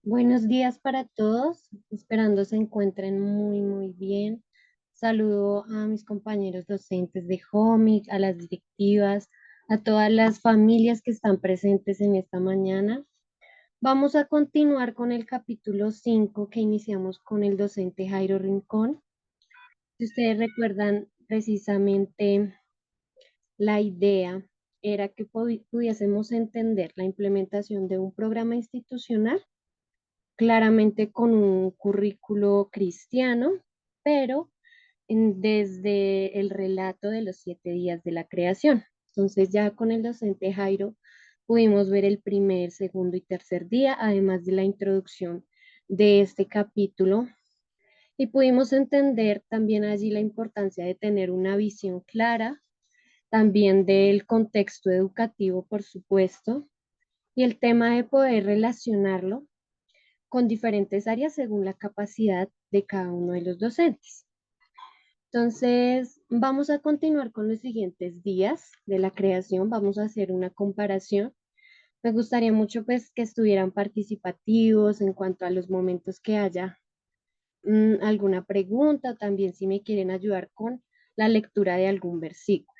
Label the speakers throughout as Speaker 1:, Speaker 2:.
Speaker 1: Buenos días para todos, esperando se encuentren muy bien. Saludo a mis compañeros docentes de HOMIC, a las directivas, a todas las familias que están presentes en esta mañana. Vamos a continuar con el capítulo 5 que iniciamos con el docente Jairo Rincón. Si ustedes recuerdan, precisamente la idea era que pudiésemos entender la implementación de un programa institucional claramente con un currículo cristiano, pero desde el relato de los 7 días de la creación. Entonces ya con el docente Jairo pudimos ver el primer, segundo y tercer día, además de la introducción de este capítulo, y pudimos entender también allí la importancia de tener una visión clara, también del contexto educativo, por supuesto, y el tema de poder relacionarlo con diferentes áreas según la capacidad de cada uno de los docentes. Entonces, vamos a continuar con los siguientes días de la creación, vamos a hacer una comparación. Me gustaría mucho pues que estuvieran participativos en cuanto a los momentos que haya alguna pregunta, también si me quieren ayudar con la lectura de algún versículo.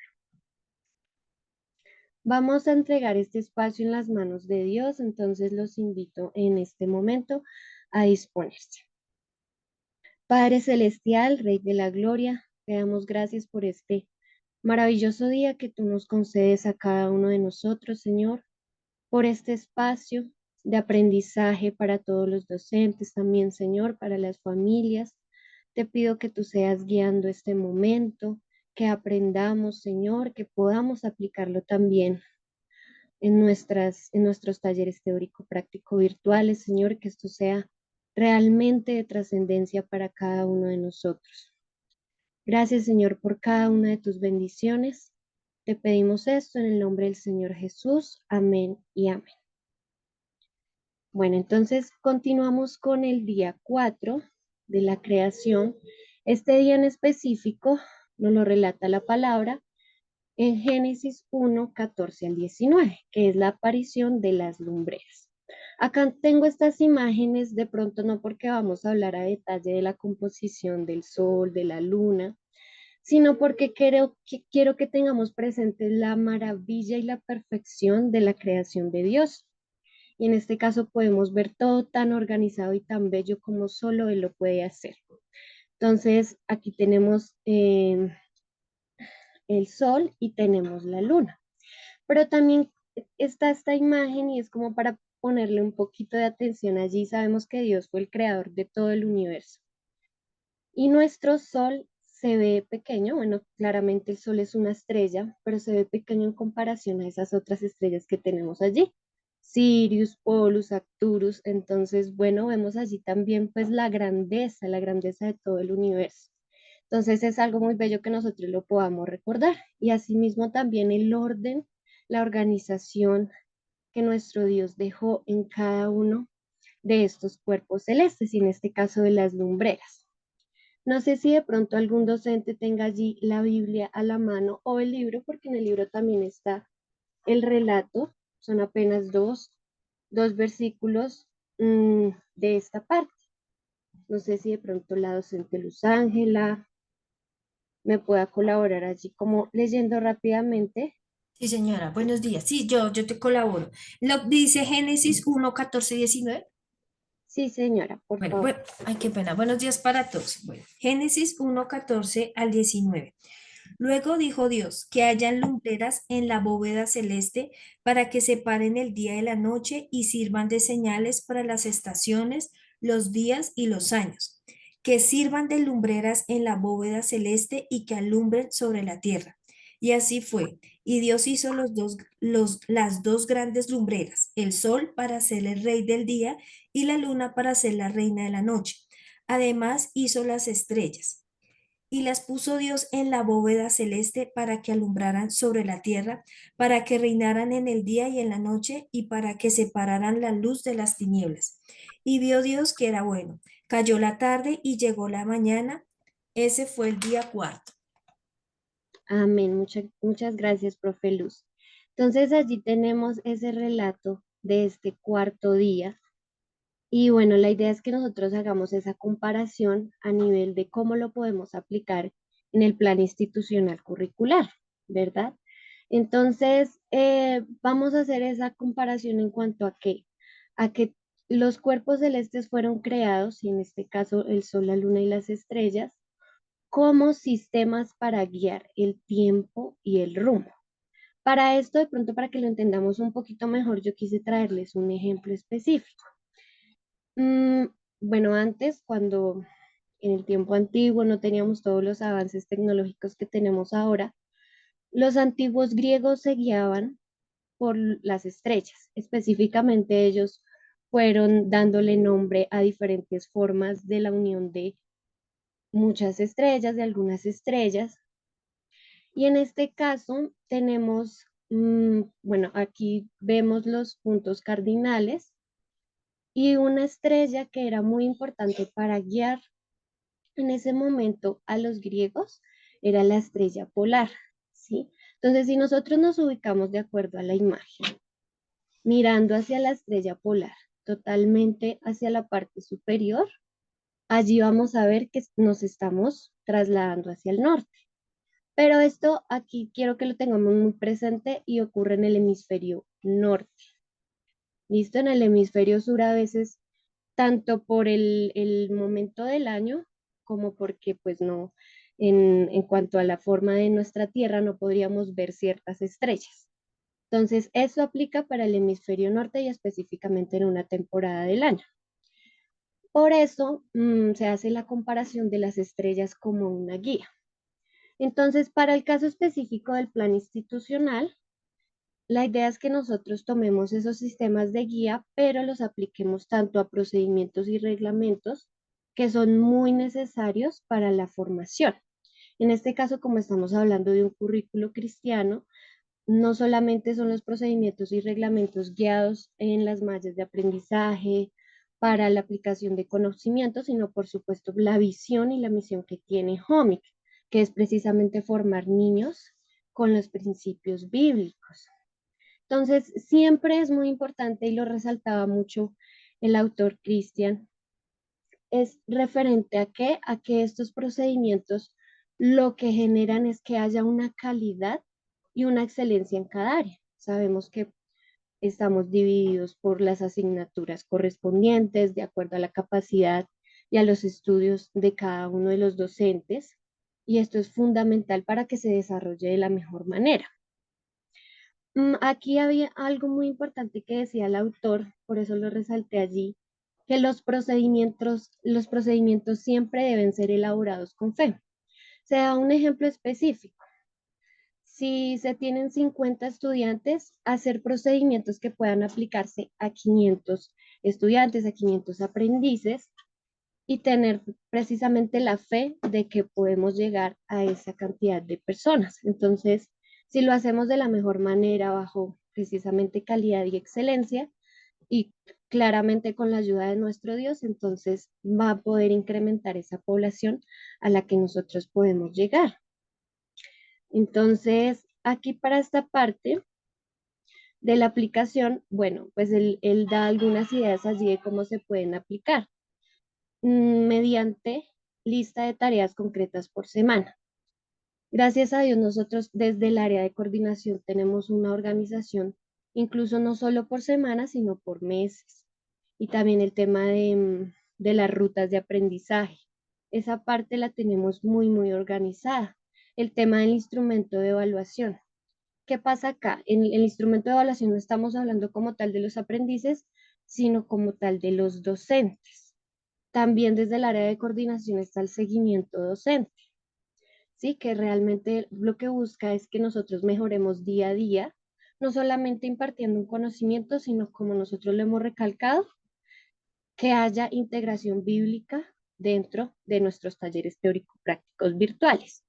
Speaker 1: Vamos a entregar este espacio en las manos de Dios, entonces los invito en este momento a disponerse. Padre Celestial, Rey de la Gloria, te damos gracias por este maravilloso día que tú nos concedes a cada uno de nosotros, Señor, por este espacio de aprendizaje para todos los docentes, también, Señor, para las familias. Te pido que tú seas guiando este momento, que aprendamos, Señor, que podamos aplicarlo también en nuestros talleres teórico práctico virtuales, Señor, que esto sea realmente de trascendencia para cada uno de nosotros. Gracias, Señor, por cada una de tus bendiciones. Te pedimos esto en el nombre del Señor Jesús. Amén y amén. Bueno, entonces continuamos con el día 4 de la creación. Este día en específico nos lo relata la palabra en Génesis 1, 14 al 19, que es la aparición de las lumbreras. Acá tengo estas imágenes, de pronto no porque vamos a hablar a detalle de la composición del sol, de la luna, sino porque quiero que tengamos presente la maravilla y la perfección de la creación de Dios. Y en este caso podemos ver todo tan organizado y tan bello como solo Él lo puede hacer. Entonces, aquí tenemos el sol y tenemos la luna. Pero también está esta imagen y es como para ponerle un poquito de atención allí. Sabemos que Dios fue el creador de todo el universo. Y nuestro sol se ve pequeño, bueno, claramente el sol es una estrella, pero se ve pequeño en comparación a esas otras estrellas que tenemos allí. Sirius, Polus, Arcturus, entonces, bueno, vemos allí también pues la grandeza de todo el universo. Entonces es algo muy bello que nosotros lo podamos recordar y asimismo también el orden, la organización que nuestro Dios dejó en cada uno de estos cuerpos celestes y en este caso de las lumbreras. No sé si de pronto algún docente tenga allí la Biblia a la mano o el libro, porque en el libro también está el relato, son apenas dos versículos de esta parte. No sé si de pronto la docente Luz Ángela me pueda colaborar allí como leyendo rápidamente.
Speaker 2: Sí, señora, buenos días. Sí, yo te colaboro. Lo dice Génesis 1, 14, 19.
Speaker 1: Sí, señora, por
Speaker 2: Bueno,
Speaker 1: favor.
Speaker 2: bueno, ay, qué pena. Buenos días para todos. Bueno, Génesis 1, 14 al 19. Luego dijo Dios que hayan lumbreras en la bóveda celeste para que separen el día de la noche y sirvan de señales para las estaciones, los días y los años. Que sirvan de lumbreras en la bóveda celeste y que alumbren sobre la tierra. Y así fue. Y Dios hizo las dos grandes lumbreras, el sol para ser el rey del día y la luna para ser la reina de la noche. Además hizo las estrellas y las puso Dios en la bóveda celeste para que alumbraran sobre la tierra, para que reinaran en el día y en la noche, y para que separaran la luz de las tinieblas. Y vio Dios que era bueno. Cayó la tarde y llegó la mañana. Ese fue el día cuarto.
Speaker 1: Amén. Muchas gracias, profe Luz. Entonces allí tenemos ese relato de este cuarto día Y bueno, la idea es que nosotros hagamos esa comparación a nivel de cómo lo podemos aplicar en el plan institucional curricular, ¿verdad? Entonces, vamos a hacer esa comparación en cuanto a que los cuerpos celestes fueron creados, y en este caso el Sol, la Luna y las estrellas, como sistemas para guiar el tiempo y el rumbo. Para esto, de pronto, para que lo entendamos un poquito mejor, yo quise traerles un ejemplo específico. Mm, bueno, antes, cuando en el tiempo antiguo no teníamos todos los avances tecnológicos que tenemos ahora, los antiguos griegos se guiaban por las estrellas. Específicamente ellos fueron dándole nombre a diferentes formas de la unión de muchas estrellas, de algunas estrellas. Y en este caso tenemos, bueno, aquí vemos los puntos cardinales y una estrella que era muy importante para guiar en ese momento a los griegos era la estrella polar, ¿sí? Entonces, si nosotros nos ubicamos de acuerdo a la imagen, mirando hacia la estrella polar, totalmente hacia la parte superior, allí vamos a ver que nos estamos trasladando hacia el norte. Pero esto aquí quiero que lo tengamos muy presente y ocurre en el hemisferio norte. ¿Listo? En el hemisferio sur a veces, tanto por el momento del año como porque pues no, en cuanto a la forma de nuestra Tierra no podríamos ver ciertas estrellas. Entonces, eso aplica para el hemisferio norte y específicamente en una temporada del año. Por eso se hace la comparación de las estrellas como una guía. Entonces, para el caso específico del plan institucional, la idea es que nosotros tomemos esos sistemas de guía, pero los apliquemos tanto a procedimientos y reglamentos que son muy necesarios para la formación. En este caso, como estamos hablando de un currículo cristiano, no solamente son los procedimientos y reglamentos guiados en las mallas de aprendizaje para la aplicación de conocimientos, sino por supuesto la visión y la misión que tiene HOMIC, que es precisamente formar niños con los principios bíblicos. Entonces, siempre es muy importante, y lo resaltaba mucho el autor Cristian, es referente a que estos procedimientos lo que generan es que haya una calidad y una excelencia en cada área. Sabemos que estamos divididos por las asignaturas correspondientes de acuerdo a la capacidad y a los estudios de cada uno de los docentes, y esto es fundamental para que se desarrolle de la mejor manera. Aquí había algo muy importante que decía el autor, por eso lo resalté allí, que los procedimientos siempre deben ser elaborados con fe. Se da un ejemplo específico. Si se tienen 50 estudiantes, hacer procedimientos que puedan aplicarse a 500 estudiantes, a 500 aprendices, y tener precisamente la fe de que podemos llegar a esa cantidad de personas. Entonces, si lo hacemos de la mejor manera, bajo precisamente calidad y excelencia, y claramente con la ayuda de nuestro Dios, entonces va a poder incrementar esa población a la que nosotros podemos llegar. Entonces, aquí para esta parte de la aplicación, bueno, pues él da algunas ideas allí de cómo se pueden aplicar mediante lista de tareas concretas por semana. Gracias a Dios, nosotros desde el área de coordinación tenemos una organización, incluso no solo por semana, sino por meses. Y también el tema de las rutas de aprendizaje. Esa parte la tenemos muy, muy organizada. El tema del instrumento de evaluación. ¿Qué pasa acá? En el instrumento de evaluación no estamos hablando como tal de los aprendices, sino como tal de los docentes. También desde el área de coordinación está el seguimiento docente, ¿sí? Que realmente lo que busca es que nosotros mejoremos día a día, no solamente impartiendo un conocimiento, sino como nosotros lo hemos recalcado, que haya integración bíblica dentro de nuestros talleres teórico-prácticos virtuales.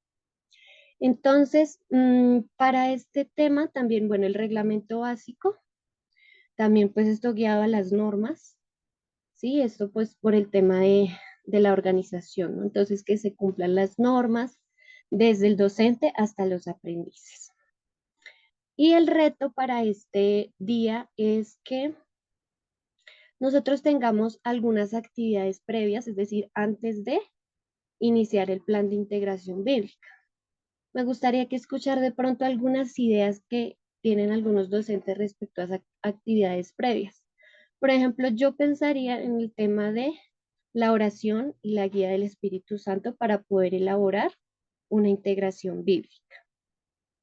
Speaker 1: Entonces, para este tema también, bueno, el reglamento básico, también pues esto guiado a las normas, ¿sí? Esto pues por el tema de la organización, ¿no? Entonces, que se cumplan las normas desde el docente hasta los aprendices. Y el reto para este día es que nosotros tengamos algunas actividades previas, es decir, antes de iniciar el plan de integración bíblica. Me gustaría que escuchar de pronto algunas ideas que tienen algunos docentes respecto a esas actividades previas. Por ejemplo, yo pensaría en el tema de la oración y la guía del Espíritu Santo para poder elaborar una integración bíblica.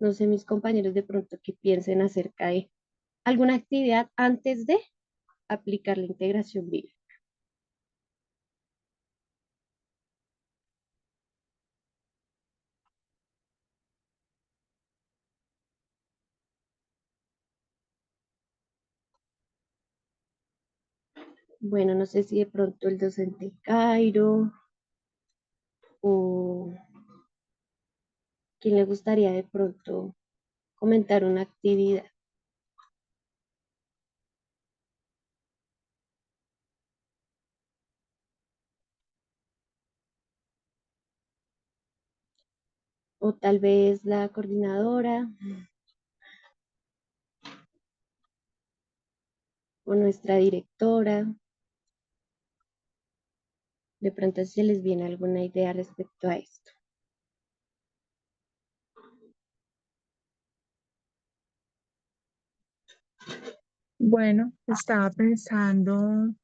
Speaker 1: No sé, mis compañeros de pronto qué piensen acerca de alguna actividad antes de aplicar la integración bíblica. Bueno, no sé si de pronto el docente Cairo o quién le gustaría de pronto comentar una actividad. O tal vez la coordinadora o nuestra directora. De pronto si se les viene alguna idea respecto a esto.
Speaker 3: Bueno, estaba pensando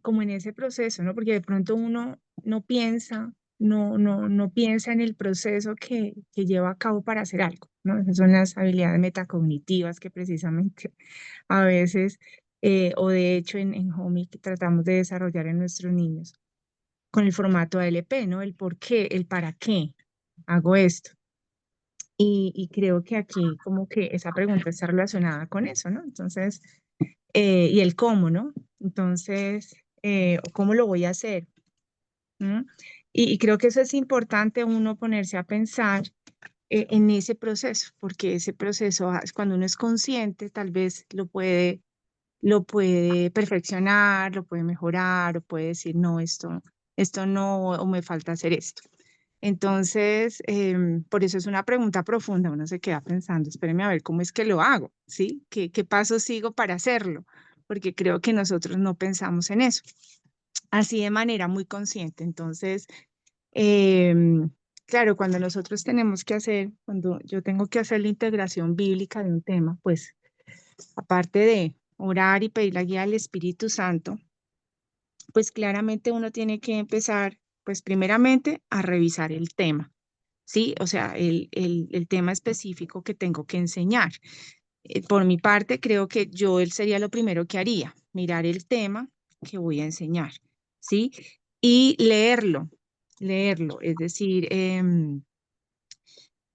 Speaker 3: como en ese proceso, ¿no? Porque de pronto uno no piensa, no piensa en el proceso que lleva a cabo para hacer algo, ¿no? Esas son las habilidades metacognitivas que precisamente a veces, o de hecho en Home que tratamos de desarrollar en nuestros niños con el formato ALP, ¿no? El por qué, el para qué hago esto. Y creo que aquí como que esa pregunta está relacionada con eso, ¿no? Entonces, y el cómo, ¿no? Entonces, ¿cómo lo voy a hacer? ¿Mm? Y creo que eso es importante uno ponerse a pensar en ese proceso, porque ese proceso, cuando uno es consciente, tal vez lo puede perfeccionar, lo puede mejorar, o puede decir, no, esto no, o me falta hacer esto. Entonces, por eso es una pregunta profunda, uno se queda pensando, espéreme a ver cómo es que lo hago, ¿sí? ¿Qué pasos sigo para hacerlo? Porque creo que nosotros no pensamos en eso, así de manera muy consciente. Entonces, claro, cuando nosotros tenemos que hacer, cuando yo tengo que hacer la integración bíblica de un tema, pues aparte de orar y pedir la guía del Espíritu Santo, pues claramente uno tiene que empezar, pues primeramente a revisar el tema, ¿sí? O sea, el tema específico que tengo que enseñar. Por mi parte, creo que él sería lo primero que haría, mirar el tema que voy a enseñar, ¿sí? Y leerlo, es decir,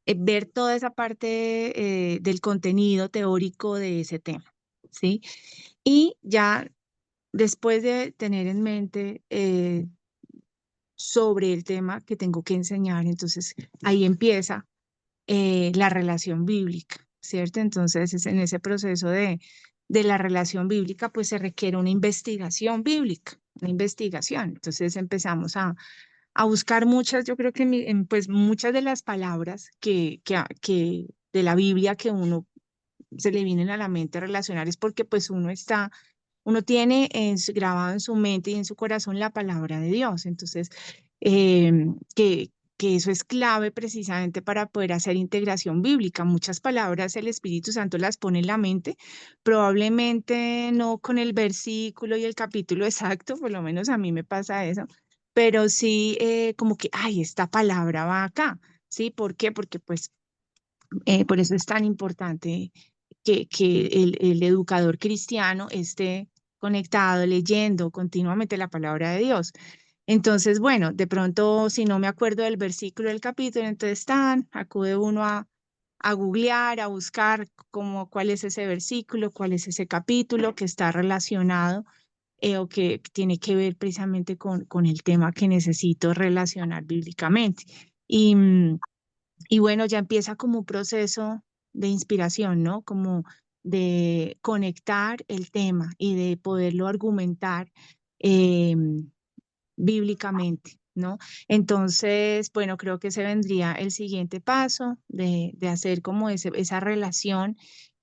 Speaker 3: ver toda esa parte del contenido teórico de ese tema, ¿sí? Y ya después de tener en mente sobre el tema que tengo que enseñar, entonces ahí empieza la relación bíblica, ¿cierto? Entonces es en ese proceso de la relación bíblica, pues se requiere una investigación bíblica, una investigación. Entonces empezamos a buscar muchas, yo creo que pues muchas de las palabras que de la Biblia que uno se le vienen a la mente relacionar es porque pues uno tiene grabado en su mente y en su corazón la palabra de Dios. Entonces, que eso es clave precisamente para poder hacer integración bíblica. Muchas palabras el Espíritu Santo las pone en la mente, probablemente no con el versículo y el capítulo exacto, por lo menos a mí me pasa eso, pero sí como que, ay, esta palabra va acá. ¿Sí? ¿Por qué? Porque pues por eso es tan importante que el educador cristiano esté conectado, leyendo continuamente la palabra de Dios. Entonces, bueno, de pronto, si no me acuerdo del versículo del capítulo, entonces acude uno a googlear, a buscar cuál es ese versículo, cuál es ese capítulo que está relacionado o que tiene que ver precisamente con el tema que necesito relacionar bíblicamente. Y, y bueno, ya empieza como un proceso de inspiración, ¿no? Como de conectar el tema y de poderlo argumentar eh, bíblicamente, ¿no? Entonces, bueno, creo que ese vendría el siguiente paso de hacer como esa relación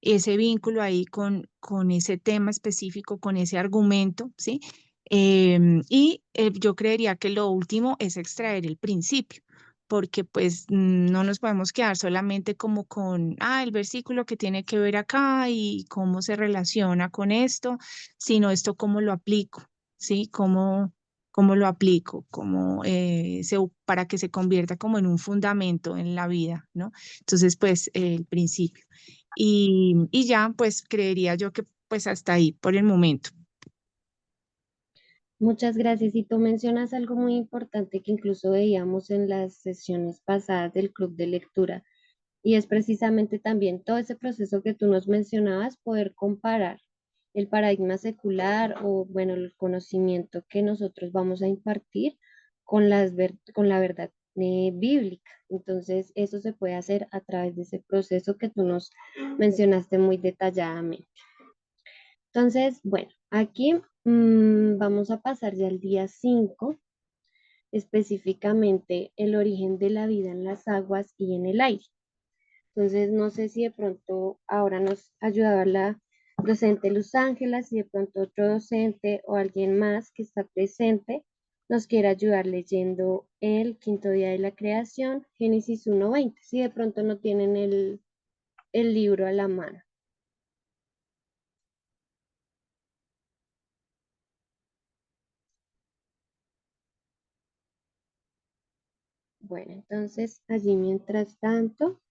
Speaker 3: ese vínculo ahí con ese tema específico, con ese argumento, ¿sí? Yo creería que lo último es extraer el principio, porque pues no nos podemos quedar solamente como con, el versículo que tiene que ver acá y cómo se relaciona con esto, sino esto cómo lo aplico, ¿sí? Cómo lo aplico, para que se convierta como en un fundamento en la vida, ¿no? Entonces, pues el principio. Y ya, pues creería yo que pues hasta ahí por el momento.
Speaker 1: Muchas gracias. Y tú mencionas algo muy importante que incluso veíamos en las sesiones pasadas del club de lectura, y es precisamente también todo ese proceso que tú nos mencionabas, poder comparar el paradigma secular o, bueno, el conocimiento que nosotros vamos a impartir con con la verdad bíblica. Entonces, eso se puede hacer a través de ese proceso que tú nos mencionaste muy detalladamente. Entonces, bueno, aquí vamos a pasar ya al día 5, específicamente el origen de la vida en las aguas y en el aire. Entonces, no sé si de pronto ahora nos ayudaba la docente Luz Ángela, si de pronto otro docente o alguien más que está presente nos quiere ayudar leyendo el quinto día de la creación, Génesis 1:20, si de pronto no tienen el libro a la mano. Bueno, entonces allí mientras tanto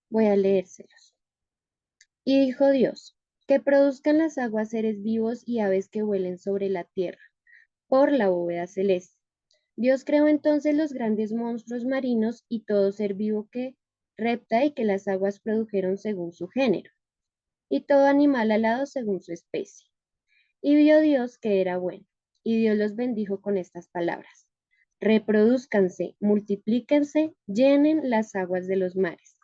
Speaker 1: voy a leérselos. Y dijo Dios, que produzcan las aguas seres vivos y aves que vuelen sobre la tierra, por la bóveda celeste. Dios creó entonces los grandes monstruos marinos y todo ser vivo que repta y que las aguas produjeron según su género, y todo animal alado según su especie. Y vio Dios que era bueno, y Dios los bendijo con estas palabras. Reproduzcanse, multiplíquense, llenen las aguas de los mares,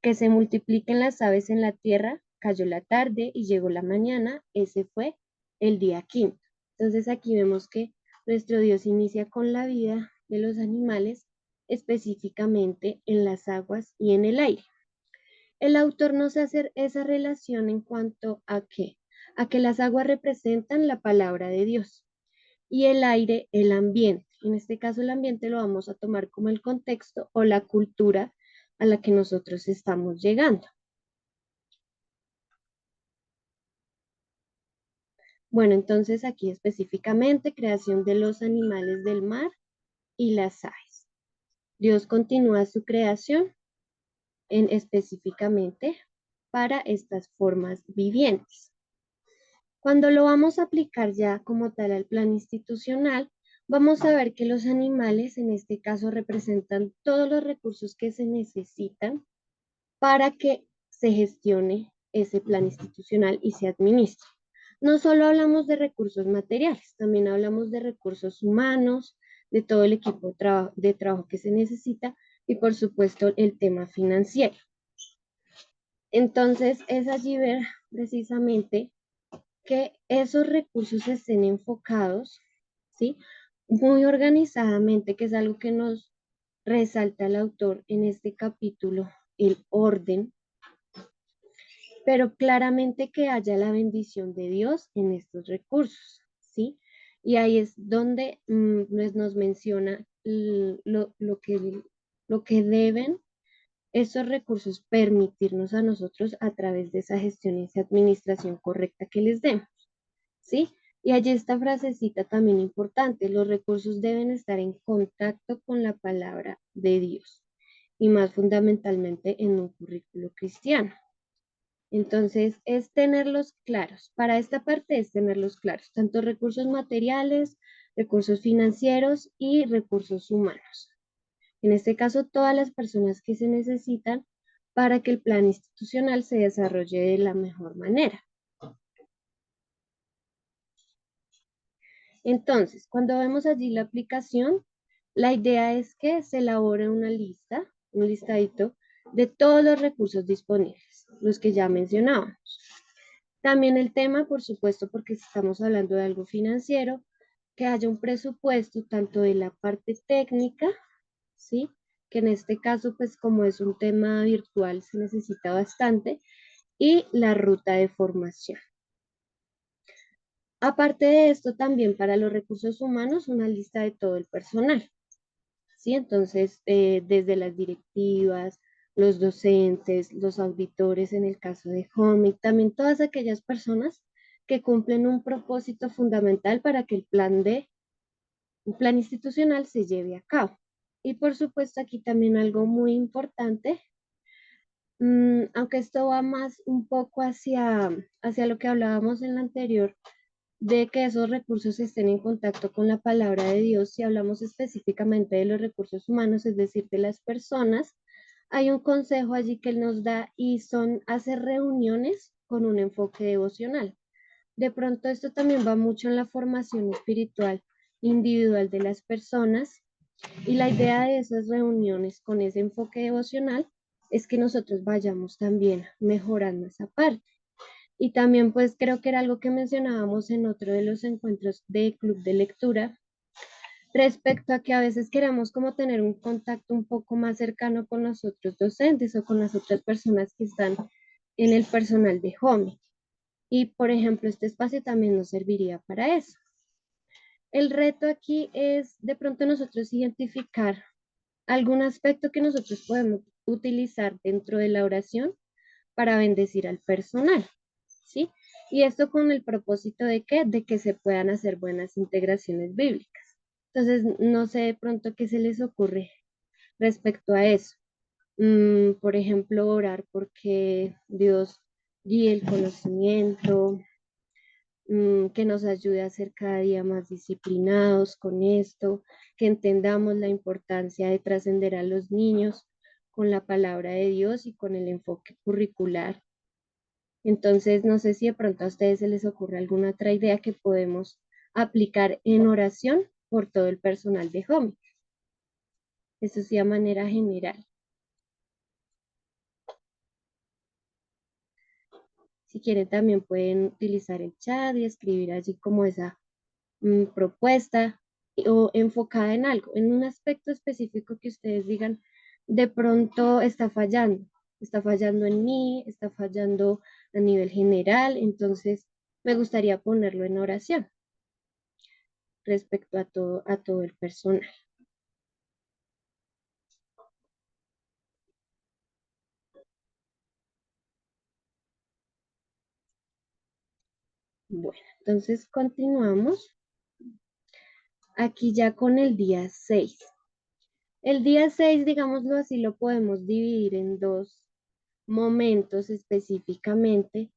Speaker 1: que se multipliquen las aves en la tierra. Cayó la tarde y llegó la mañana, ese fue el día quinto. Entonces aquí vemos que nuestro Dios inicia con la vida de los animales, específicamente en las aguas y en el aire. El autor nos hace esa relación en cuanto a que las aguas representan la palabra de Dios y el aire, el ambiente. En este caso, el ambiente lo vamos a tomar como el contexto o la cultura a la que nosotros estamos llegando. Bueno, entonces aquí específicamente creación de los animales del mar y las aves. Dios continúa su creación en específicamente para estas formas vivientes. Cuando lo vamos a aplicar ya como tal al plan institucional, vamos a ver que los animales en este caso representan todos los recursos que se necesitan para que se gestione ese plan institucional y se administre. No solo hablamos de recursos materiales, también hablamos de recursos humanos, de todo el equipo de trabajo que se necesita y por supuesto el tema financiero. Entonces es allí ver precisamente que esos recursos estén enfocados, ¿sí? Muy organizadamente, que es algo que nos resalta el autor en este capítulo, el orden, pero claramente que haya la bendición de Dios en estos recursos, ¿sí? Y ahí es donde nos menciona lo que deben esos recursos permitirnos a nosotros a través de esa gestión y esa administración correcta que les demos, ¿sí? Y allí esta frasecita también importante, los recursos deben estar en contacto con la palabra de Dios y más fundamentalmente en un currículo cristiano. Entonces, es tenerlos claros. Para esta parte es tenerlos claros, tanto recursos materiales, recursos financieros y recursos humanos. En este caso, todas las personas que se necesitan para que el plan institucional se desarrolle de la mejor manera. Entonces, cuando vemos allí la aplicación, la idea es que se elabore una lista, un listadito de todos los recursos disponibles, los que ya mencionábamos. También el tema, por supuesto, porque estamos hablando de algo financiero, que haya un presupuesto tanto de la parte técnica, ¿sí? Que en este caso, pues como es un tema virtual, se necesita bastante, y la ruta de formación. Aparte de esto, también para los recursos humanos, una lista de todo el personal, ¿sí? Entonces, desde las directivas, los docentes, los auditores en el caso de HOMIC, también todas aquellas personas que cumplen un propósito fundamental para que un plan institucional se lleve a cabo. Y por supuesto, aquí también algo muy importante, aunque esto va más un poco hacia lo que hablábamos en la anterior, de que esos recursos estén en contacto con la palabra de Dios. Si hablamos específicamente de los recursos humanos, es decir, de las personas, hay un consejo allí que él nos da y son hacer reuniones con un enfoque devocional. De pronto esto también va mucho en la formación espiritual individual de las personas, y la idea de esas reuniones con ese enfoque devocional es que nosotros vayamos también mejorando esa parte. Y también pues creo que era algo que mencionábamos en otro de los encuentros de club de lectura, respecto a que a veces queremos como tener un contacto un poco más cercano con los otros docentes o con las otras personas que están en el personal de home. Y por ejemplo, este espacio también nos serviría para eso. El reto aquí es de pronto nosotros identificar algún aspecto que nosotros podemos utilizar dentro de la oración para bendecir al personal, ¿sí? Y esto con el propósito de qué? De que se puedan hacer buenas integraciones bíblicas. Entonces, no sé de pronto qué se les ocurre respecto a eso. Por ejemplo, orar porque Dios guíe el conocimiento, que nos ayude a ser cada día más disciplinados con esto, que entendamos la importancia de trascender a los niños con la palabra de Dios y con el enfoque curricular. Entonces, no sé si de pronto a ustedes se les ocurre alguna otra idea que podemos aplicar en oración por todo el personal de Home. Eso sí, a manera general. Si quieren, también pueden utilizar el chat y escribir allí como esa propuesta o enfocada en algo, en un aspecto específico que ustedes digan, de pronto está fallando en mí, está fallando a nivel general, entonces me gustaría ponerlo en oración respecto a todo el personal. Bueno, entonces continuamos aquí ya con el día 6. El día 6, digámoslo así, lo podemos dividir en dos momentos específicamente,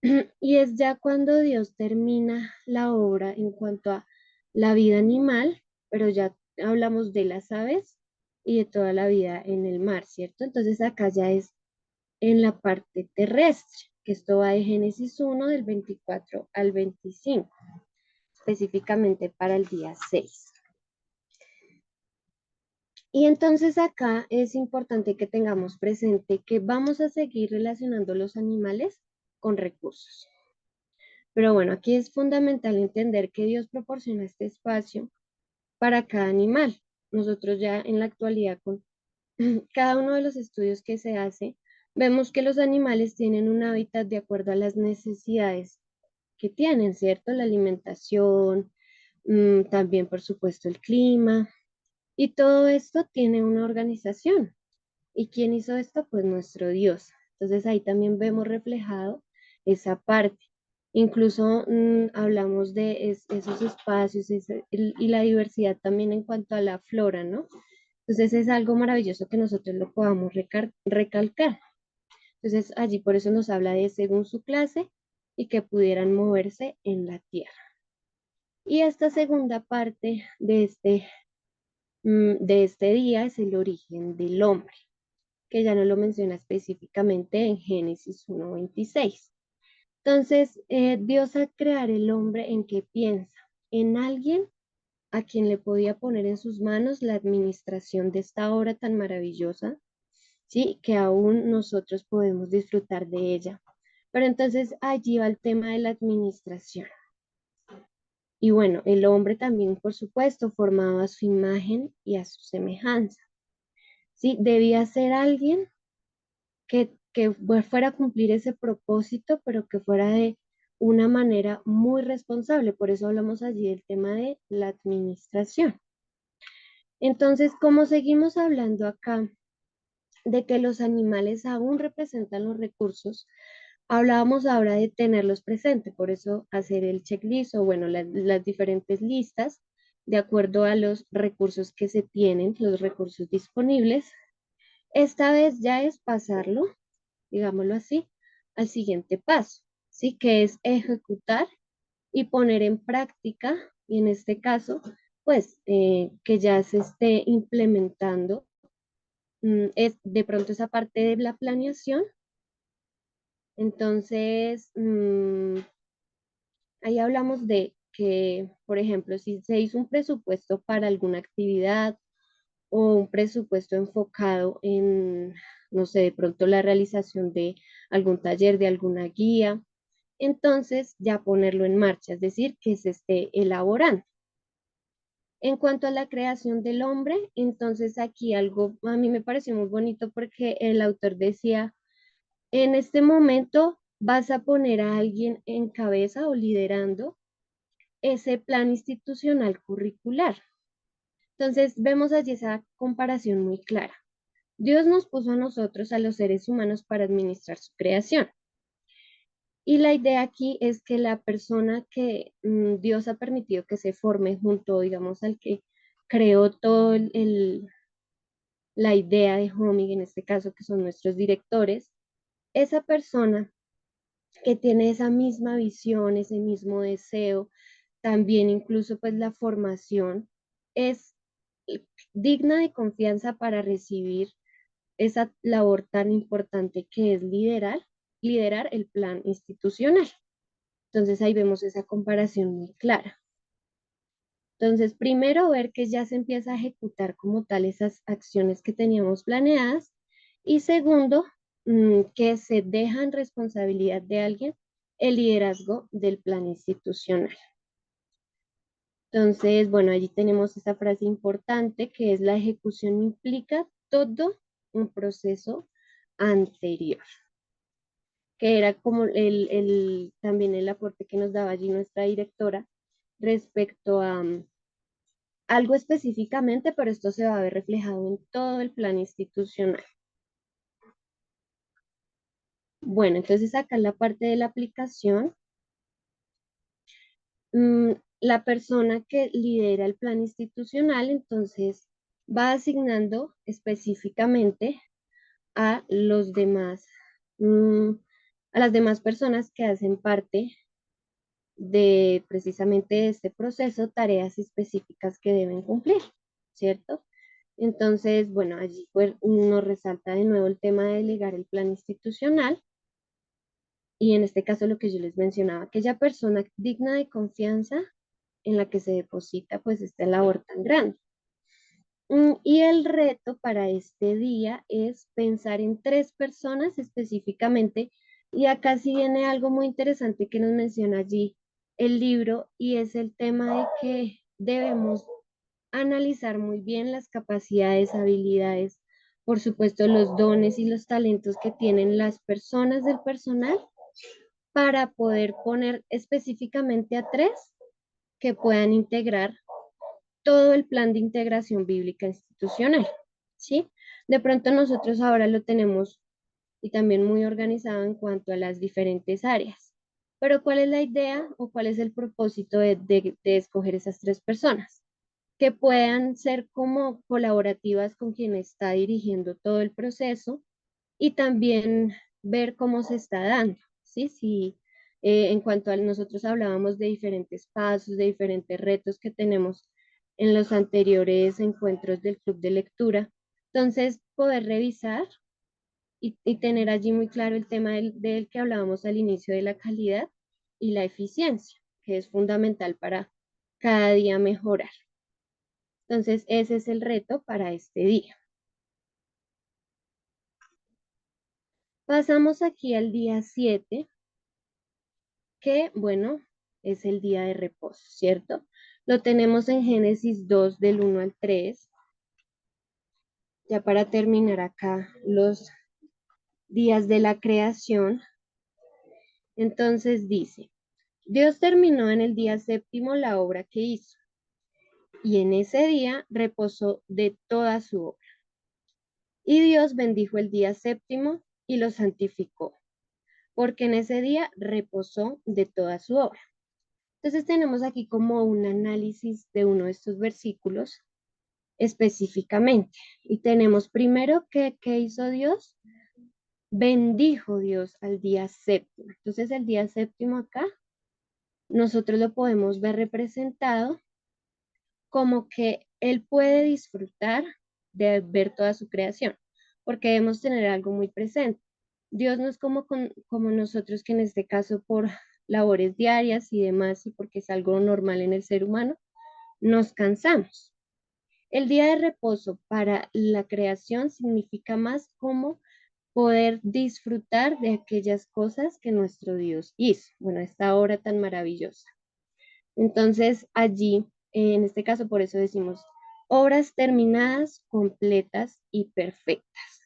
Speaker 1: y es ya cuando Dios termina la obra en cuanto a la vida animal, pero ya hablamos de las aves y de toda la vida en el mar, ¿cierto? Entonces acá ya es en la parte terrestre, que esto va de Génesis 1 del 24 al 25, específicamente para el día 6. Y entonces acá es importante que tengamos presente que vamos a seguir relacionando los animales con recursos. Pero bueno, aquí es fundamental entender que Dios proporciona este espacio para cada animal. Nosotros ya en la actualidad con cada uno de los estudios que se hace, vemos que los animales tienen un hábitat de acuerdo a las necesidades que tienen, ¿cierto? La alimentación, también por supuesto el clima, y todo esto tiene una organización. ¿Y quién hizo esto? Pues nuestro Dios. Entonces ahí también vemos reflejado esa parte. Incluso hablamos de esos espacios y la diversidad también en cuanto a la flora, ¿no? Entonces es algo maravilloso que nosotros lo podamos recalcar. Entonces allí por eso nos habla de según su clase y que pudieran moverse en la tierra. Y esta segunda parte de este día es el origen del hombre, que ya no lo menciona específicamente en Génesis 1:26. Entonces, Dios al crear el hombre, ¿en qué piensa? En alguien a quien le podía poner en sus manos la administración de esta obra tan maravillosa, ¿sí? Que aún nosotros podemos disfrutar de ella. Pero entonces allí va el tema de la administración. Y bueno, el hombre también, por supuesto, formado a su imagen y a su semejanza, ¿sí? Debía ser alguien que que fuera a cumplir ese propósito, pero que fuera de una manera muy responsable. Por eso hablamos allí del tema de la administración. Entonces, como seguimos hablando acá de que los animales aún representan los recursos, hablábamos ahora de tenerlos presentes, por eso hacer el checklist o bueno, las diferentes listas de acuerdo a los recursos que se tienen, los recursos disponibles. Esta vez ya es pasarlo, digámoslo así, al siguiente paso, ¿sí? Que es ejecutar y poner en práctica, y en este caso, pues que ya se esté implementando, es de pronto esa parte de la planeación. Entonces, ahí hablamos de que, por ejemplo, si se hizo un presupuesto para alguna actividad o un presupuesto enfocado en, no sé, de pronto la realización de algún taller, de alguna guía, entonces ya ponerlo en marcha, es decir, que se esté elaborando. En cuanto a la creación del hombre, entonces aquí algo a mí me pareció muy bonito porque el autor decía, en este momento vas a poner a alguien en cabeza o liderando ese plan institucional curricular. Entonces vemos allí esa comparación muy clara. Dios nos puso a nosotros, a los seres humanos, para administrar su creación. Y la idea aquí es que la persona que Dios ha permitido que se forme junto, digamos, al que creó todo la idea de Homing, en este caso, que son nuestros directores, esa persona que tiene esa misma visión, ese mismo deseo, también incluso pues la formación, es digna de confianza para recibir esa labor tan importante que es liderar el plan institucional. Entonces ahí vemos esa comparación muy clara. Entonces, primero ver que ya se empieza a ejecutar como tal esas acciones que teníamos planeadas y segundo, que se deja en responsabilidad de alguien el liderazgo del plan institucional. Entonces, bueno, allí tenemos esa frase importante que es la ejecución implica todo un proceso anterior, que era como también el aporte que nos daba allí nuestra directora respecto a algo específicamente, pero esto se va a ver reflejado en todo el plan institucional. Bueno, entonces acá en la parte de la aplicación, la persona que lidera el plan institucional, entonces va asignando específicamente a los demás, a las demás personas que hacen parte de precisamente este proceso, tareas específicas que deben cumplir, ¿cierto? Entonces, bueno, allí pues, nos resalta de nuevo el tema de delegar el plan institucional y en este caso lo que yo les mencionaba, aquella persona digna de confianza en la que se deposita pues esta labor tan grande. Y el reto para este día es pensar en 3 personas específicamente y acá sí viene algo muy interesante que nos menciona allí el libro y es el tema de que debemos analizar muy bien las capacidades, habilidades, por supuesto los dones y los talentos que tienen las personas del personal para poder poner específicamente a 3 que puedan integrar todo el plan de integración bíblica institucional, ¿sí? De pronto nosotros ahora lo tenemos y también muy organizado en cuanto a las diferentes áreas. Pero ¿cuál es la idea o cuál es el propósito de escoger esas 3 personas? Que puedan ser como colaborativas con quien está dirigiendo todo el proceso y también ver cómo se está dando, ¿sí? Si en cuanto a nosotros hablábamos de diferentes pasos, de diferentes retos que tenemos en los anteriores encuentros del club de lectura, entonces poder revisar y tener allí muy claro el tema del que hablábamos al inicio de la calidad y la eficiencia, que es fundamental para cada día mejorar. Entonces, ese es el reto para este día. Pasamos aquí al día 7, que, bueno, es el día de reposo, ¿cierto? Lo tenemos en Génesis 2, del 1 al 3. Ya para terminar acá, días de la creación. Entonces dice, Dios terminó en el día séptimo la obra que hizo, y en ese día reposó de toda su obra. Y Dios bendijo el día séptimo y lo santificó, porque en ese día reposó de toda su obra. Entonces tenemos aquí como un análisis de uno de estos versículos específicamente. Y tenemos primero que, ¿qué hizo Dios? Bendijo Dios al día séptimo. Entonces el día séptimo acá nosotros lo podemos ver representado como que Él puede disfrutar de ver toda su creación, porque debemos tener algo muy presente. Dios no es como nosotros, que en este caso por labores diarias y demás, y porque es algo normal en el ser humano, nos cansamos. El día de reposo para la creación significa más como poder disfrutar de aquellas cosas que nuestro Dios hizo. Bueno, esta obra tan maravillosa. Entonces, allí, en este caso, por eso decimos obras terminadas, completas y perfectas.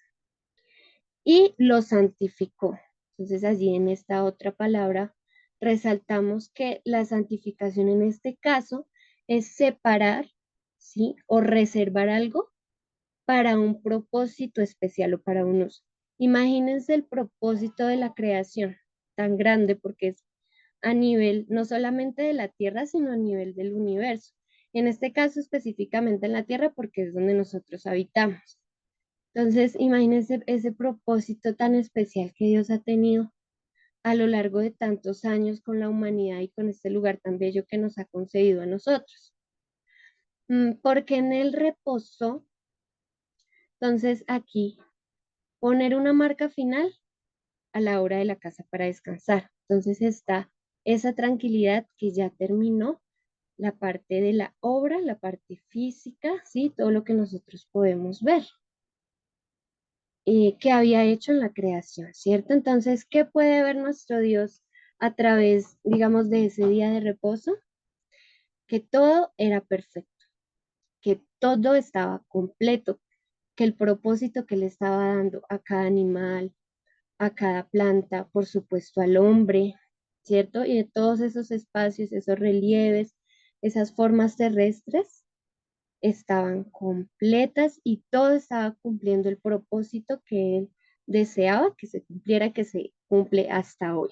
Speaker 1: Y lo santificó. Entonces, allí en esta otra palabra resaltamos que la santificación en este caso es separar, ¿sí? O reservar algo para un propósito especial o para un uso. Imagínense el propósito de la creación tan grande, porque es a nivel no solamente de la Tierra, sino a nivel del universo. En este caso específicamente en la Tierra, porque es donde nosotros habitamos. Entonces, imagínense ese propósito tan especial que Dios ha tenido a lo largo de tantos años con la humanidad y con este lugar tan bello que nos ha concedido a nosotros. Porque en él reposó, entonces aquí poner una marca final a la hora de la casa para descansar. Entonces está esa tranquilidad que ya terminó la parte de la obra, la parte física, ¿sí? Todo lo que nosotros podemos ver que había hecho en la creación, ¿cierto? Entonces, ¿qué puede ver nuestro Dios a través, digamos, de ese día de reposo? Que todo era perfecto, que todo estaba completo, que el propósito que le estaba dando a cada animal, a cada planta, por supuesto al hombre, ¿cierto? Y de todos esos espacios, esos relieves, esas formas terrestres, estaban completas y todo estaba cumpliendo el propósito que él deseaba que se cumpliera, que se cumple hasta hoy.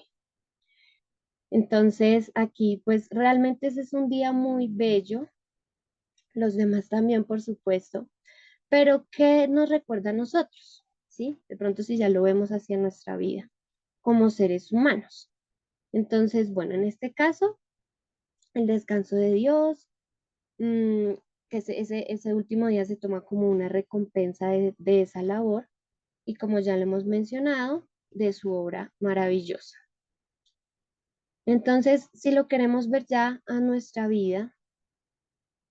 Speaker 1: Entonces, aquí pues realmente ese es un día muy bello, los demás también, por supuesto, pero que nos recuerda a nosotros, ¿sí? De pronto si ya lo vemos hacia nuestra vida como seres humanos. Entonces, bueno, en este caso, el descanso de Dios, mm, que ese último día se toma como una recompensa de esa labor y como ya lo hemos mencionado, de su obra maravillosa. Entonces, si lo queremos ver ya a nuestra vida,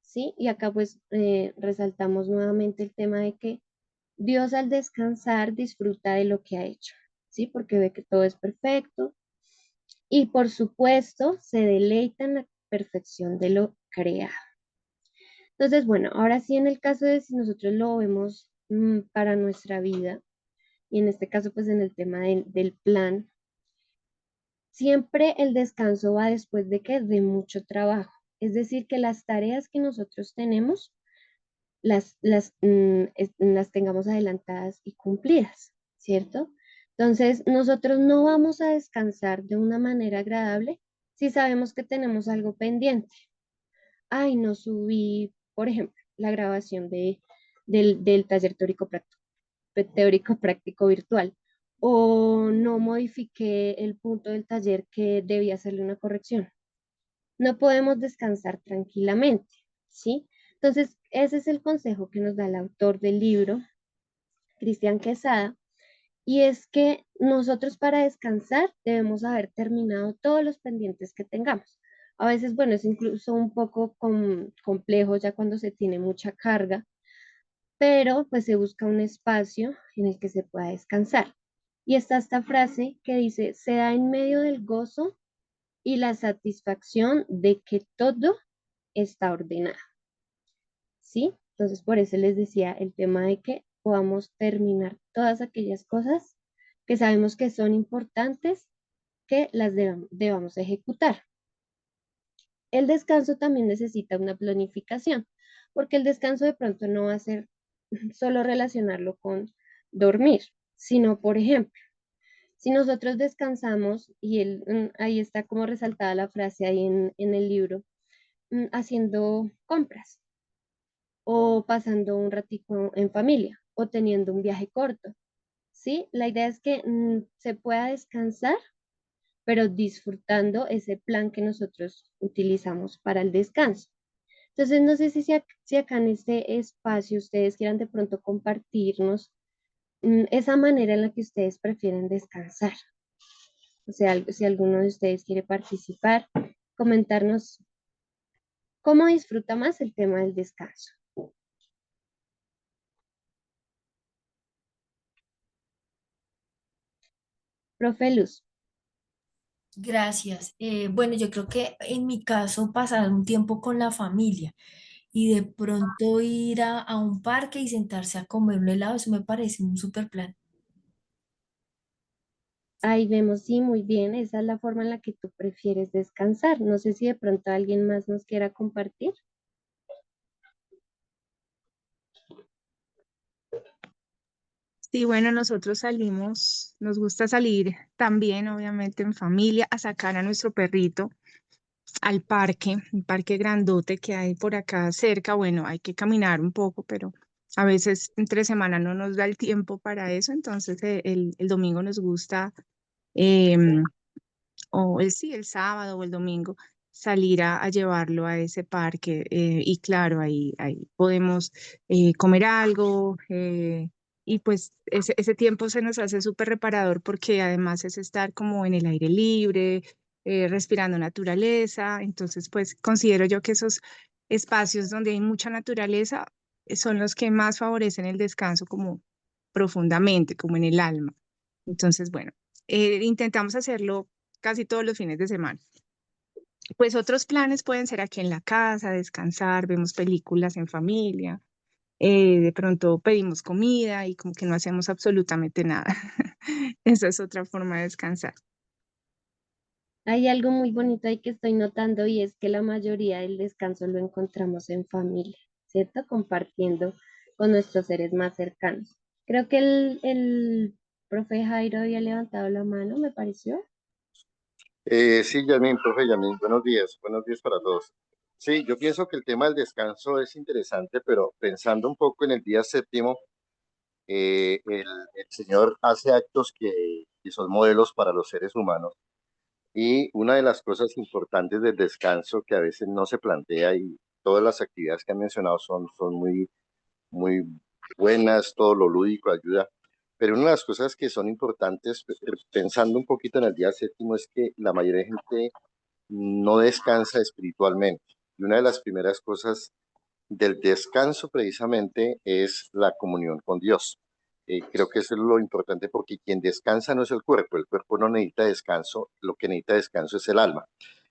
Speaker 1: ¿sí? Y acá pues resaltamos nuevamente el tema de que Dios al descansar disfruta de lo que ha hecho, ¿sí? Porque ve que todo es perfecto y por supuesto se deleita en la perfección de lo creado. Entonces, bueno, ahora sí en el caso de si nosotros lo vemos para nuestra vida, y en este caso pues en el tema del plan, siempre el descanso va después de que de mucho trabajo. Es decir, que las tareas que nosotros tenemos las tengamos adelantadas y cumplidas, ¿cierto? Entonces, nosotros no vamos a descansar de una manera agradable si sabemos que tenemos algo pendiente. Ay, no subí, por ejemplo, la grabación del taller teórico práctico virtual, o no modifiqué el punto del taller que debía hacerle una corrección. No podemos descansar tranquilamente, ¿sí? Entonces, ese es el consejo que nos da el autor del libro, Cristian Quesada, y es que nosotros para descansar debemos haber terminado todos los pendientes que tengamos. A veces, bueno, es incluso un poco complejo ya cuando se tiene mucha carga, pero pues se busca un espacio en el que se pueda descansar. Y está esta frase que dice, se da en medio del gozo y la satisfacción de que todo está ordenado, ¿sí? Entonces por eso les decía el tema de que podamos terminar todas aquellas cosas que sabemos que son importantes, que las debamos ejecutar. El descanso también necesita una planificación, porque el descanso de pronto no va a ser solo relacionarlo con dormir, sino, por ejemplo, si nosotros descansamos, y ahí está como resaltada la frase ahí en el libro, haciendo compras o pasando un ratico en familia o teniendo un viaje corto, ¿sí? La idea es que se pueda descansar, pero disfrutando ese plan que nosotros utilizamos para el descanso. Entonces, no sé si acá en este espacio ustedes quieran de pronto compartirnos esa manera en la que ustedes prefieren descansar. O sea, si alguno de ustedes quiere participar, comentarnos cómo disfruta más el tema del descanso. Profe Luz.
Speaker 2: Gracias. Bueno, yo creo que en mi caso pasar un tiempo con la familia y de pronto ir a un parque y sentarse a comer un helado, eso me parece un super plan.
Speaker 1: Ahí vemos, sí, muy bien, esa es la forma en la que tú prefieres descansar. No sé si de pronto alguien más nos quiera compartir.
Speaker 3: Sí, bueno, nosotros salimos, nos gusta salir también, obviamente, en familia, a sacar a nuestro perrito al parque, un parque grandote que hay por acá cerca. Bueno, hay que caminar un poco, pero a veces entre semana no nos da el tiempo para eso, entonces el domingo nos gusta, em, sí, el sábado o el domingo, salir a llevarlo a ese parque. Y claro, ahí podemos comer algo. Y pues ese tiempo se nos hace súper reparador porque además es estar como en el aire libre, respirando naturaleza. Entonces, pues considero yo que esos espacios donde hay mucha naturaleza son los que más favorecen el descanso como profundamente, como en el alma. Entonces, bueno, intentamos hacerlo casi todos los fines de semana. Pues otros planes pueden ser aquí en la casa, descansar, vemos películas en familia, de pronto pedimos comida y como que no hacemos absolutamente nada. Esa es otra forma de descansar.
Speaker 1: Hay algo muy bonito ahí que estoy notando y es que la mayoría del descanso lo encontramos en familia, ¿cierto? Compartiendo con nuestros seres más cercanos. Creo que el profe Jairo había levantado la mano, me pareció.
Speaker 4: Sí, Yasmin, profe Yasmin, buenos días para todos. Sí, yo pienso que el tema del descanso es interesante, pero pensando un poco en el día séptimo, el Señor hace actos que son modelos para los seres humanos. Y una de las cosas importantes del descanso que a veces no se plantea y todas las actividades que han mencionado son muy buenas, todo lo lúdico ayuda. Pero una de las cosas que son importantes, pensando un poquito en el día séptimo, es que la mayoría de gente no descansa espiritualmente. Y una de las primeras cosas del descanso precisamente es la comunión con Dios. Creo que eso es lo importante porque quien descansa no es el cuerpo no necesita descanso, lo que necesita descanso es el alma.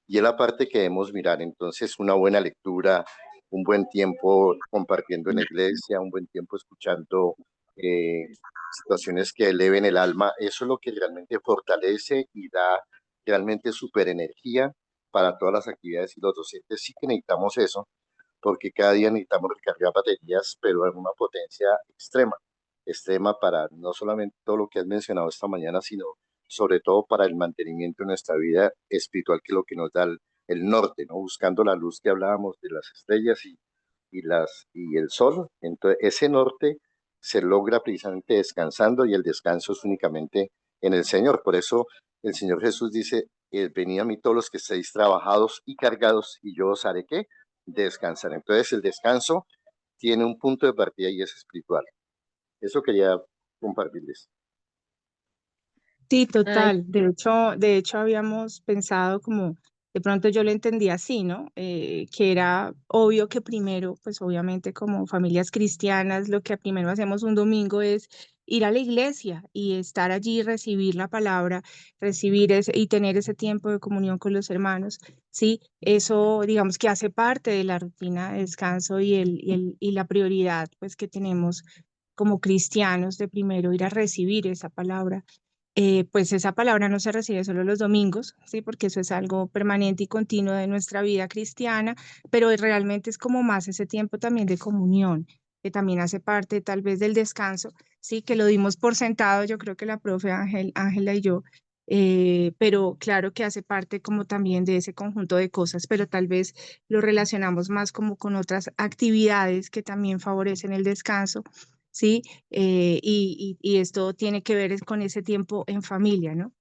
Speaker 4: Y es la parte que debemos mirar, entonces una buena lectura, un buen tiempo compartiendo en la iglesia, un buen tiempo escuchando situaciones que eleven el alma, eso es lo que realmente fortalece y da realmente super energía para todas las actividades y los docentes sí que necesitamos eso porque cada día necesitamos recargar baterías, pero en una potencia extrema, extrema para no solamente todo lo que has mencionado esta mañana, sino sobre todo para el mantenimiento de nuestra vida espiritual, que es lo que nos da el norte, ¿no? Buscando la luz que hablábamos de las estrellas y el sol. Entonces, ese norte se logra precisamente descansando y el descanso es únicamente en el Señor. Por eso el Señor Jesús dice, venid a mí todos los que estéis trabajados y cargados y yo os haré ¿qué? Descansar. Entonces el descanso tiene un punto de partida y es espiritual. Eso quería compartirles.
Speaker 3: Sí,
Speaker 1: Ay,
Speaker 3: total. De hecho habíamos pensado como, de pronto yo lo entendí así, ¿no? Que era obvio que primero, pues obviamente como familias cristianas, lo que primero hacemos un domingo es ir a la iglesia y estar allí, recibir la palabra, recibir y tener ese tiempo de comunión con los hermanos. Sí, eso digamos que hace parte de la rutina de descanso y la prioridad pues que tenemos como cristianos de primero ir a recibir esa palabra. pues esa palabra no se recibe solo los domingos, ¿sí? Porque eso es algo permanente y continuo de nuestra vida cristiana, pero realmente es como más ese tiempo también de comunión, que también hace parte tal vez del descanso, ¿sí? Que lo dimos por sentado, yo creo que la profe Ángela y yo, pero claro que hace parte como también de ese conjunto de cosas, pero tal vez lo relacionamos más como con otras actividades que también favorecen el descanso, ¿sí? Y esto tiene que ver con ese tiempo en familia, ¿no?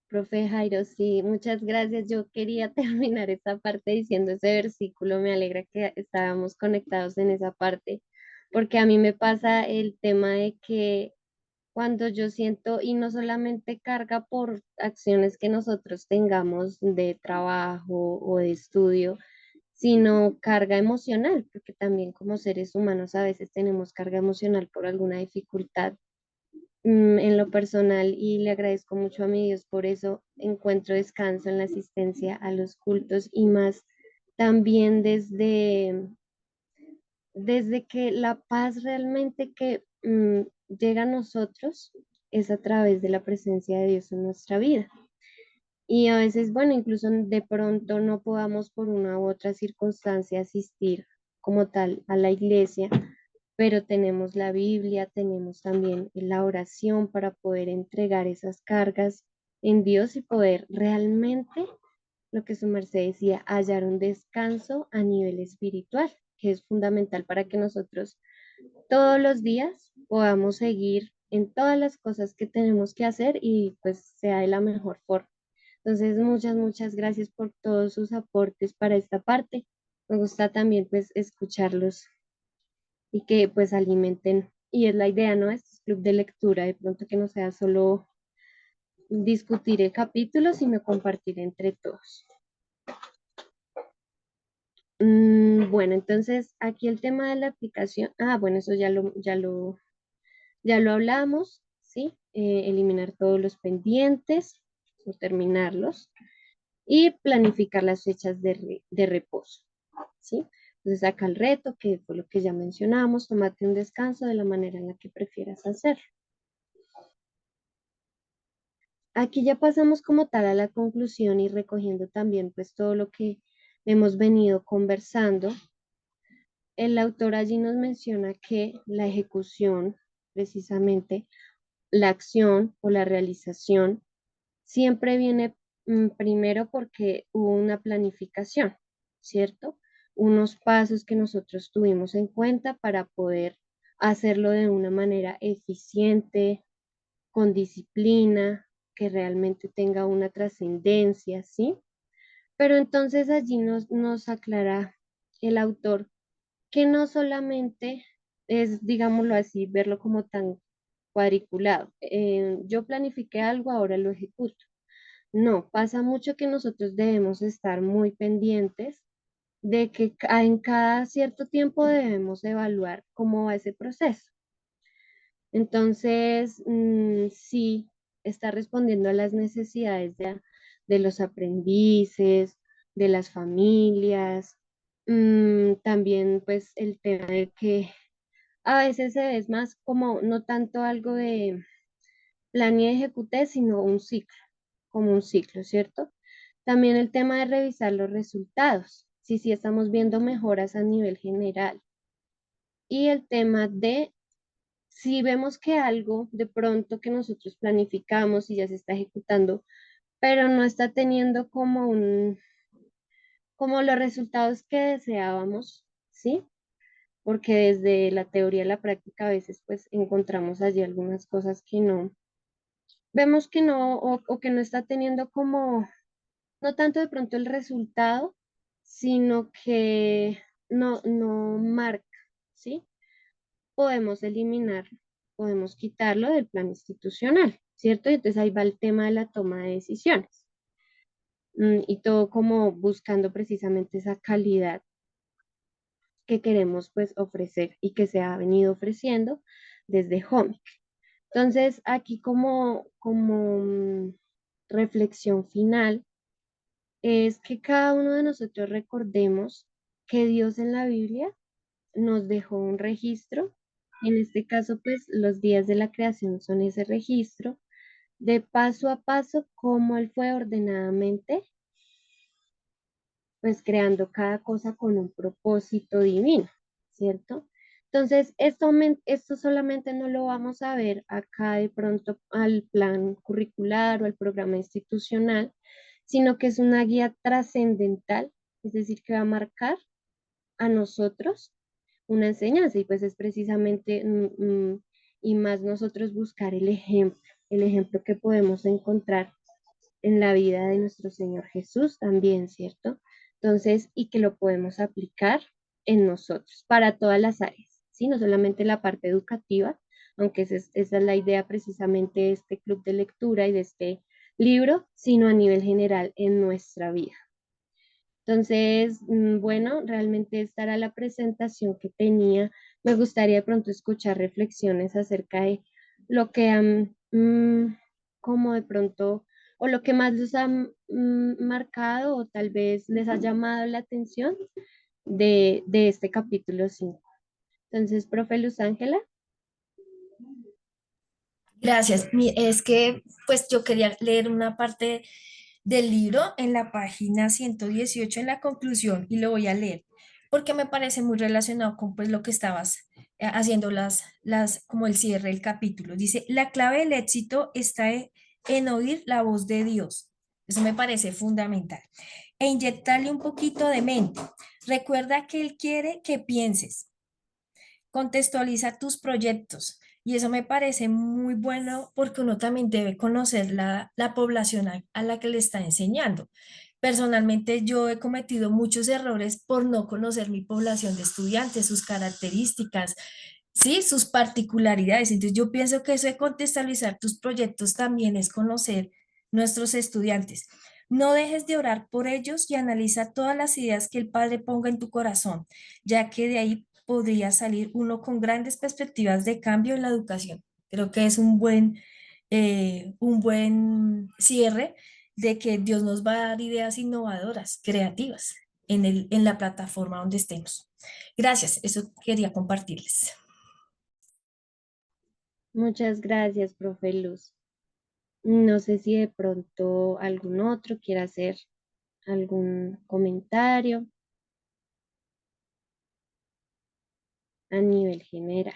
Speaker 1: Profe Jairo, sí, muchas gracias. Yo quería terminar esta parte diciendo ese versículo. Me alegra que estábamos conectados en esa parte, porque a mí me pasa el tema de que cuando yo siento, y no solamente carga por acciones que nosotros tengamos de trabajo o de estudio, sino carga emocional, porque también como seres humanos a veces tenemos carga emocional por alguna dificultad en lo personal, y le agradezco mucho a mi Dios por eso. Encuentro descanso en la asistencia a los cultos y más también desde que la paz realmente que llega a nosotros es a través de la presencia de Dios en nuestra vida. Y a veces, bueno, incluso de pronto no podamos por una u otra circunstancia asistir como tal a la iglesia, pero tenemos la Biblia, tenemos también la oración para poder entregar esas cargas en Dios y poder realmente, lo que su merced decía, hallar un descanso a nivel espiritual, que es fundamental para que nosotros todos los días podamos seguir en todas las cosas que tenemos que hacer y pues sea de la mejor forma. Entonces, muchas gracias por todos sus aportes para esta parte. Me gusta también pues escucharlos y que pues alimenten. Y es la idea, ¿no? Este es club de lectura, de pronto que no sea solo discutir el capítulo, sino compartir entre todos. Bueno, entonces aquí el tema de la aplicación, bueno, eso ya lo hablamos, ¿sí? Eliminar todos los pendientes o terminarlos y planificar las fechas de reposo, ¿sí? Entonces acá el reto, que fue lo que ya mencionamos, tómate un descanso de la manera en la que prefieras hacerlo. Aquí ya pasamos como tal a la conclusión y recogiendo también pues todo lo que hemos venido conversando. El autor allí nos menciona que la ejecución, precisamente la acción o la realización, siempre viene primero porque hubo una planificación, ¿cierto? Unos pasos que nosotros tuvimos en cuenta para poder hacerlo de una manera eficiente, con disciplina, que realmente tenga una trascendencia, ¿sí? Pero entonces allí nos aclara el autor que no solamente es, digámoslo así, verlo como tan cuadriculado. Yo planifiqué algo, ahora lo ejecuto. No, pasa mucho que nosotros debemos estar muy pendientes de que en cada cierto tiempo debemos evaluar cómo va ese proceso. Entonces, sí, está respondiendo a las necesidades de los aprendices, de las familias. También, pues, el tema de que a veces se ve más como no tanto algo de plan y ejecuté, sino un ciclo, como un ciclo, ¿cierto? También el tema de revisar los resultados, si sí estamos viendo mejoras a nivel general. Y el tema de si vemos que algo de pronto que nosotros planificamos y ya se está ejecutando, pero no está teniendo como los resultados que deseábamos, ¿sí? Porque desde la teoría a la práctica a veces pues encontramos allí algunas cosas que no, vemos que no, o que no está teniendo como, no tanto de pronto el resultado, sino que no marca, ¿sí? Podemos eliminarlo, podemos quitarlo del plan institucional, ¿cierto? Y entonces ahí va el tema de la toma de decisiones. Y todo como buscando precisamente esa calidad que queremos pues ofrecer y que se ha venido ofreciendo desde Home. Entonces aquí como reflexión final es que cada uno de nosotros recordemos que Dios en la Biblia nos dejó un registro En este caso, pues los días de la creación son ese registro de paso a paso cómo él fue ordenadamente, pues creando cada cosa con un propósito divino, ¿cierto? Entonces, esto solamente no lo vamos a ver acá de pronto al plan curricular o al programa institucional, sino que es una guía trascendental, es decir, que va a marcar a nosotros una enseñanza y pues es precisamente y más nosotros buscar el ejemplo que podemos encontrar en la vida de nuestro Señor Jesús también, ¿cierto? Entonces, y que lo podemos aplicar en nosotros para todas las áreas, ¿sí? No solamente la parte educativa, aunque esa es la idea precisamente de este club de lectura y de este libro, sino a nivel general en nuestra vida. Entonces, bueno, realmente esta era la presentación que tenía. Me gustaría de pronto escuchar reflexiones acerca de lo que han, como de pronto, o lo que más los ha marcado o tal vez les ha llamado la atención de este capítulo 5. Entonces, profe Luz Ángela.
Speaker 2: Gracias. Es que pues yo quería leer una parte del libro en la página 118 en la conclusión y lo voy a leer porque me parece muy relacionado con pues lo que estabas haciendo como el cierre del capítulo. Dice, la clave del éxito está en oír la voz de Dios. Eso me parece fundamental. E inyectarle un poquito de mente. Recuerda que Él quiere que pienses. Contextualiza tus proyectos. Y eso me parece muy bueno porque uno también debe conocer la población a la que le está enseñando. Personalmente, yo he cometido muchos errores por no conocer mi población de estudiantes, sus características, sí, sus particularidades. Entonces, yo pienso que eso de contextualizar tus proyectos también es conocer nuestros estudiantes. No dejes de orar por ellos y analiza todas las ideas que el Padre ponga en tu corazón, ya que de ahí podría salir uno con grandes perspectivas de cambio en la educación. Creo que es un buen cierre de que Dios nos va a dar ideas innovadoras, creativas en la plataforma donde estemos. Gracias, eso quería compartirles.
Speaker 1: Muchas gracias, profe Luz. No sé si de pronto algún otro quiera hacer algún comentario a nivel general.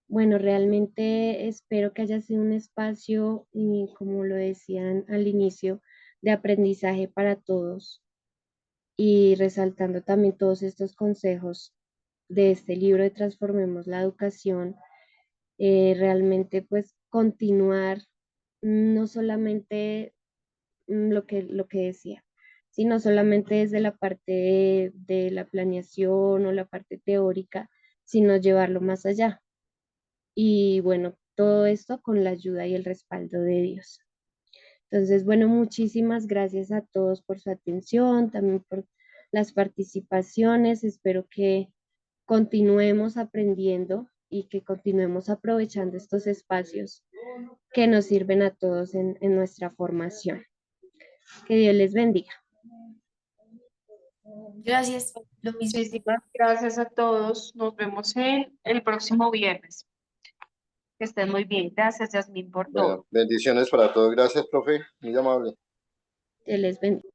Speaker 1: Bueno, realmente espero que haya sido un espacio, y como lo decían al inicio, de aprendizaje para todos y resaltando también todos estos consejos de este libro de Transformemos la Educación, realmente pues continuar no solamente lo que decía, sino solamente desde la parte de la planeación o la parte teórica, sino llevarlo más allá. Y bueno, todo esto con la ayuda y el respaldo de Dios. Entonces, bueno, muchísimas gracias a todos por su atención, también por las participaciones. Espero que continuemos aprendiendo y que continuemos aprovechando estos espacios que nos sirven a todos en nuestra formación. Que Dios les bendiga.
Speaker 2: Gracias, lo mismo.
Speaker 5: Muchísimas gracias a todos. Nos vemos en el próximo viernes. Que estén muy bien. Gracias, Yasmín, por todo.
Speaker 4: Bueno, bendiciones para todos. Gracias, profe. Muy amable.
Speaker 1: Dios les bendiga.